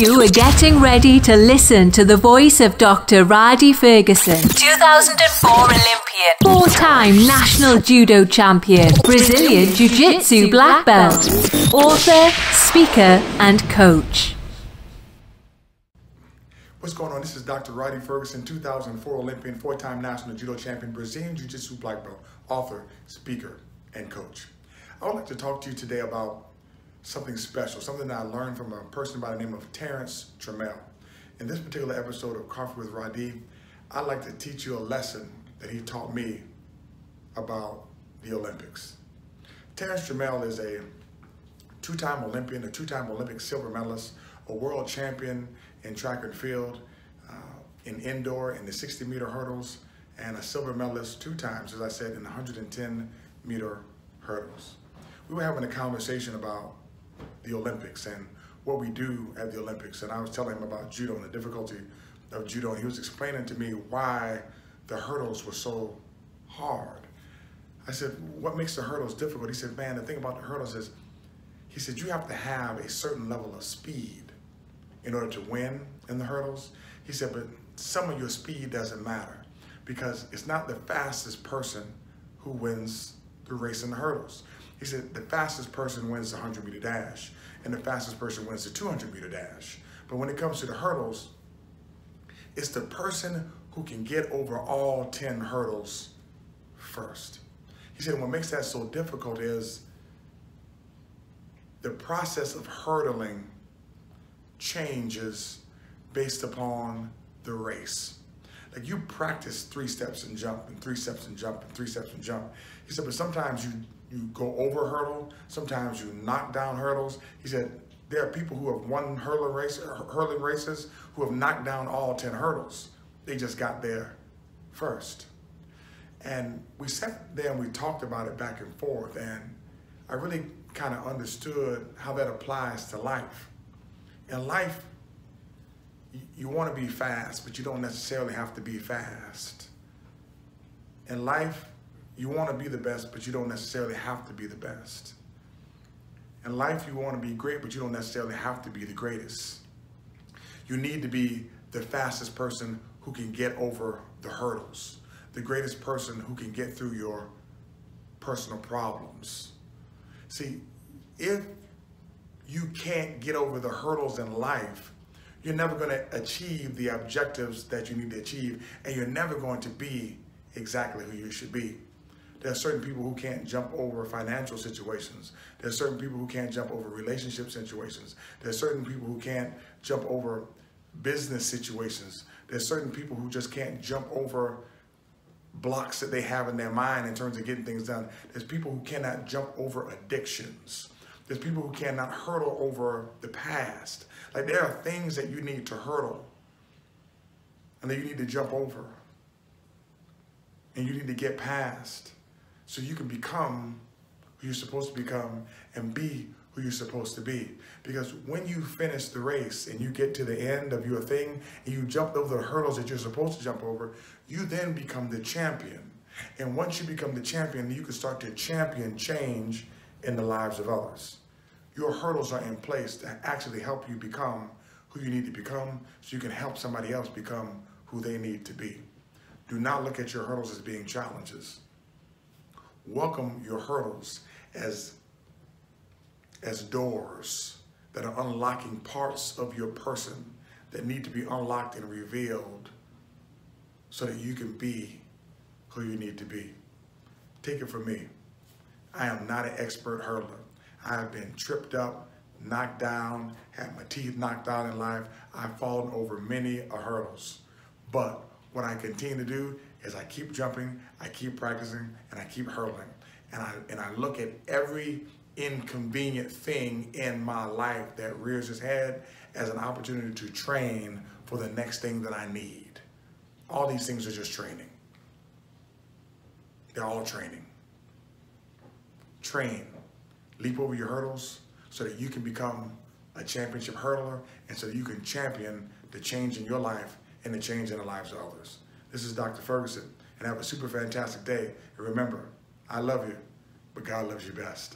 You are getting ready to listen to the voice of Dr. Rhadi Ferguson, 2004 Olympian, four-time national judo champion, Brazilian Jiu-Jitsu black belt, author, speaker, and coach. What's going on? This is Dr. Rhadi Ferguson, 2004 Olympian, four-time national judo champion, Brazilian Jiu-Jitsu black belt, author, speaker, and coach. I would like to talk to you today about something special, something that I learned from a person by the name of Terrence Trammel. In this particular episode of Coffee with Rhadi, I'd like to teach you a lesson that he taught me about the Olympics. Terrence Trammel is a two-time Olympian, a two-time Olympic silver medalist, a world champion in track and field, in indoor, in the 60-meter hurdles, and a silver medalist two times, as I said, in the 110-meter hurdles. We were having a conversation about the Olympics and what we do at the Olympics, and I was telling him about judo and the difficulty of judo, and he was explaining to me why the hurdles were so hard. I said, what makes the hurdles difficult? He said, man, the thing about the hurdles is, he said, you have to have a certain level of speed in order to win in the hurdles. He said, but some of your speed doesn't matter because it's not the fastest person who wins the race in the hurdles. He said the fastest person wins the 100-meter dash and the fastest person wins the 200-meter dash. But when it comes to the hurdles, it's the person who can get over all 10 hurdles first. He said what makes that so difficult is the process of hurdling changes based upon the race. Like you practice 3 steps and jump and 3 steps and jump and 3 steps and jump. He said, but sometimes you go over a hurdle, sometimes you knock down hurdles. He said, there are people who have won hurling races who have knocked down all 10 hurdles. They just got there first. And we sat there and we talked about it back and forth, and I really kind of understood how that applies to life. In life, you want to be fast, but you don't necessarily have to be fast. In life, you want to be the best, but you don't necessarily have to be the best. In life, you want to be great, but you don't necessarily have to be the greatest. You need to be the fastest person who can get over the hurdles, the greatest person who can get through your personal problems. See, if you can't get over the hurdles in life, you're never going to achieve the objectives that you need to achieve, and you're never going to be exactly who you should be. There are certain people who can't jump over financial situations. There are certain people who can't jump over relationship situations. There are certain people who can't jump over business situations. There are certain people who just can't jump over blocks that they have in their mind in terms of getting things done. There's people who cannot jump over addictions. There's people who cannot hurdle over the past. Like there are things that you need to hurdle and that you need to jump over and you need to get past so you can become who you're supposed to become and be who you're supposed to be. Because when you finish the race and you get to the end of your thing and you jump over the hurdles that you're supposed to jump over, you then become the champion. And once you become the champion, you can start to champion change in the lives of others. Your hurdles are in place to actually help you become who you need to become so you can help somebody else become who they need to be. Do not look at your hurdles as being challenges. Welcome your hurdles as doors that are unlocking parts of your person that need to be unlocked and revealed so that you can be who you need to be. Take it from me. I am not an expert hurdler. I have been tripped up, knocked down, had my teeth knocked out in life. I've fallen over many hurdles. But what I continue to do is I keep jumping, I keep practicing, and I keep hurdling. And I look at every inconvenient thing in my life that rears its head as an opportunity to train for the next thing that I need. All these things are just training. They're all training. Train. Leap over your hurdles so that you can become a championship hurdler and so that you can champion the change in your life and the change in the lives of others. This is Dr. Ferguson, and have a super fantastic day. And remember, I love you, but God loves you best.